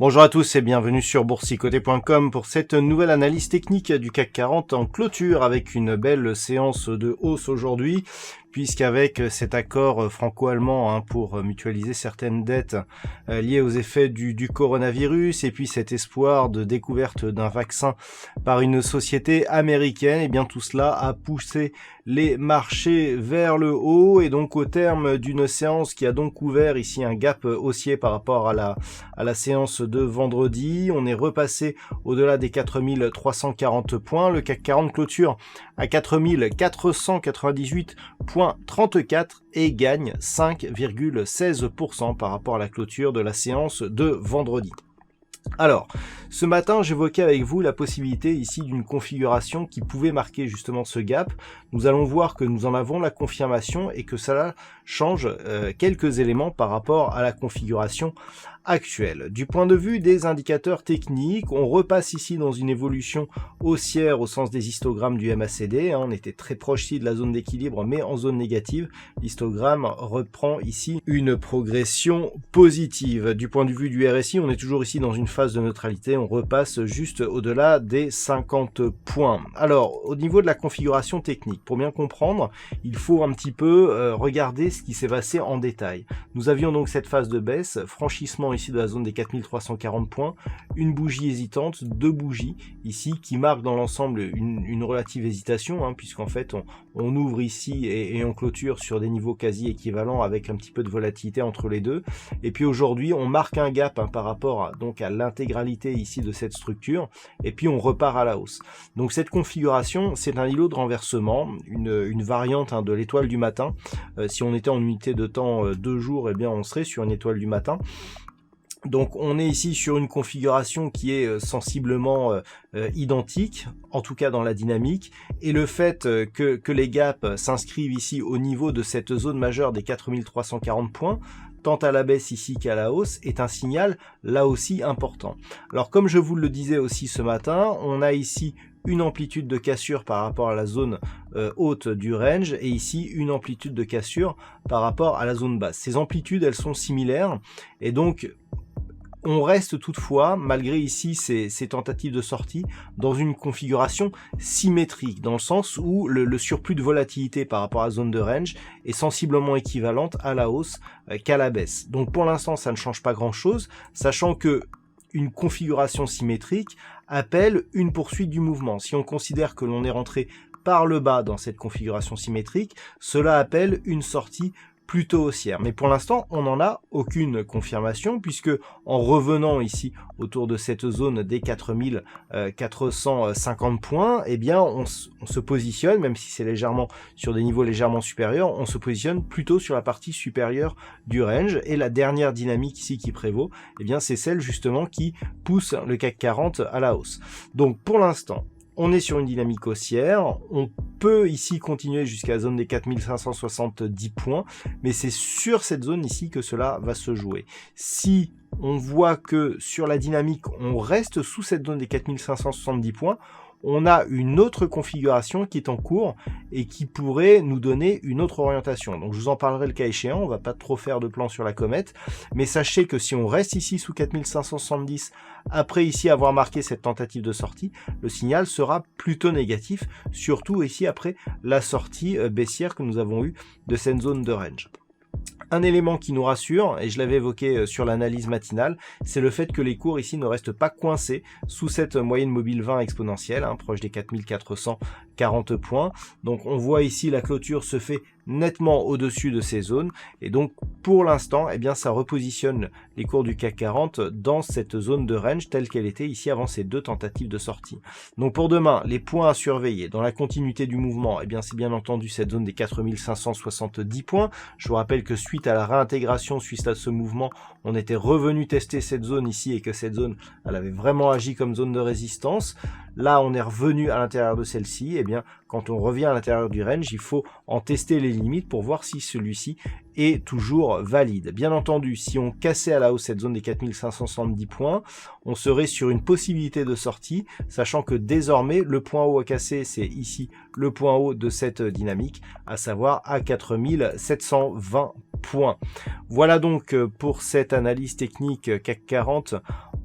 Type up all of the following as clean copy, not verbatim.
Bonjour à tous et bienvenue sur boursicoté.com pour cette nouvelle analyse technique du CAC 40 en clôture avec une belle séance de hausse aujourd'hui, puisqu'avec cet accord franco-allemand pour mutualiser certaines dettes liées aux effets du coronavirus et puis cet espoir de découverte d'un vaccin par une société américaine, et bien tout cela a poussé les marchés vers le haut, et donc au terme d'une séance qui a donc ouvert ici un gap haussier par rapport à la séance de vendredi, on est repassé au-delà des 4340 points, le CAC 40 clôture à 4498,34 et gagne 5,16% par rapport à la clôture de la séance de vendredi. Alors, ce matin, j'évoquais avec vous la possibilité ici d'une configuration qui pouvait marquer justement ce gap. Nous allons voir que nous en avons la confirmation et que cela change quelques éléments par rapport à la configuration actuelle. Du point de vue des indicateurs techniques, on repasse ici dans une évolution haussière au sens des histogrammes du MACD. On était très proche ici de la zone d'équilibre, mais en zone négative. L'histogramme reprend ici une progression positive. Du point de vue du RSI, on est toujours ici dans une phase de neutralité. On repasse juste au-delà des 50 points. Alors, au niveau de la configuration technique, pour bien comprendre, il faut un petit peu regarder ce qui s'est passé en détail. Nous avions donc cette phase de baisse, franchissement ici de la zone des 4340 points, une bougie hésitante, deux bougies ici qui marquent dans l'ensemble une relative hésitation, puisqu'en fait on ouvre ici et on clôture sur des niveaux quasi équivalents avec un petit peu de volatilité entre les deux. Et puis aujourd'hui on marque un gap par rapport donc à l'intégralité ici de cette structure, et puis on repart à la hausse. Donc cette configuration, c'est un îlot de renversement, une variante de l'étoile du matin. Si on était en unité de temps 2 jours, eh bien on serait sur une étoile du matin. Donc on est ici sur une configuration qui est sensiblement identique, en tout cas dans la dynamique, et le fait que les gaps s'inscrivent ici au niveau de cette zone majeure des 4340 points, tant à la baisse ici qu'à la hausse, est un signal là aussi important. Alors comme je vous le disais aussi ce matin, on a ici une amplitude de cassure par rapport à la zone haute du range, et ici une amplitude de cassure par rapport à la zone basse. Ces amplitudes, elles sont similaires, et donc on reste toutefois, malgré ici ces tentatives de sortie, dans une configuration symétrique, dans le sens où le surplus de volatilité par rapport à la zone de range est sensiblement équivalente à la hausse qu'à la baisse. Donc pour l'instant, ça ne change pas grand-chose, sachant que une configuration symétrique appelle une poursuite du mouvement. Si on considère que l'on est rentré par le bas dans cette configuration symétrique, cela appelle une sortie plutôt haussière. Mais pour l'instant, on n'en a aucune confirmation, puisque en revenant ici autour de cette zone des 4450 points, eh bien on se positionne, même si c'est légèrement sur des niveaux légèrement supérieurs, on se positionne plutôt sur la partie supérieure du range, et la dernière dynamique ici qui prévaut, eh bien c'est celle justement qui pousse le CAC 40 à la hausse. Donc pour l'instant, on est sur une dynamique haussière, on peut ici continuer jusqu'à la zone des 4570 points, mais c'est sur cette zone ici que cela va se jouer. Si on voit que sur la dynamique, on reste sous cette zone des 4570 points, on a une autre configuration qui est en cours et qui pourrait nous donner une autre orientation. Donc je vous en parlerai le cas échéant, on va pas trop faire de plan sur la comète, mais sachez que si on reste ici sous 4570, après ici avoir marqué cette tentative de sortie, le signal sera plutôt négatif, surtout ici après la sortie baissière que nous avons eue de cette zone de range. Un élément qui nous rassure, et je l'avais évoqué sur l'analyse matinale, c'est le fait que les cours ici ne restent pas coincés sous cette moyenne mobile 20 exponentielle, proche des 4440 points. Donc on voit ici la clôture se fait nettement au-dessus de ces zones, et donc pour l'instant, eh bien ça repositionne les cours du CAC 40 dans cette zone de range telle qu'elle était ici avant ces deux tentatives de sortie. Donc pour demain, les points à surveiller dans la continuité du mouvement, eh bien c'est bien entendu cette zone des 4570 points. Je vous rappelle que suite à la réintégration, suite à ce mouvement, on était revenu tester cette zone ici, et que cette zone, elle avait vraiment agi comme zone de résistance. Là, on est revenu à l'intérieur de celle-ci. Eh bien, quand on revient à l'intérieur du range, il faut en tester les limites pour voir si celui-ci est toujours valide. Bien entendu, si on cassait à la hausse cette zone des 4570 points, on serait sur une possibilité de sortie, sachant que désormais, le point haut à casser, c'est ici le point haut de cette dynamique, à savoir à 4720 points. Voilà donc pour cette analyse technique CAC 40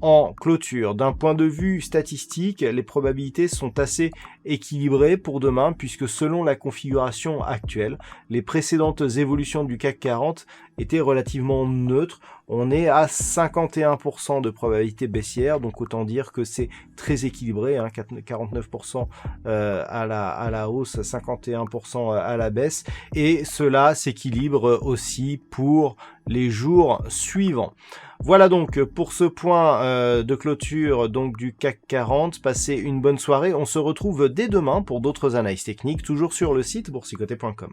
en clôture. D'un point de vue statistique, les probabilités sont assez équilibrées pour demain, puisque selon la configuration actuelle, les précédentes évolutions du CAC 40 étaient relativement neutres. On est à 51% de probabilité baissière, donc autant dire que c'est très équilibré, hein, 49% à la hausse, 51% à la baisse, et cela s'équilibre aussi pour les jours suivants. Voilà donc pour ce point de clôture donc du CAC 40. Passez une bonne soirée. On se retrouve dès demain pour d'autres analyses techniques, toujours sur le site boursicoté.com.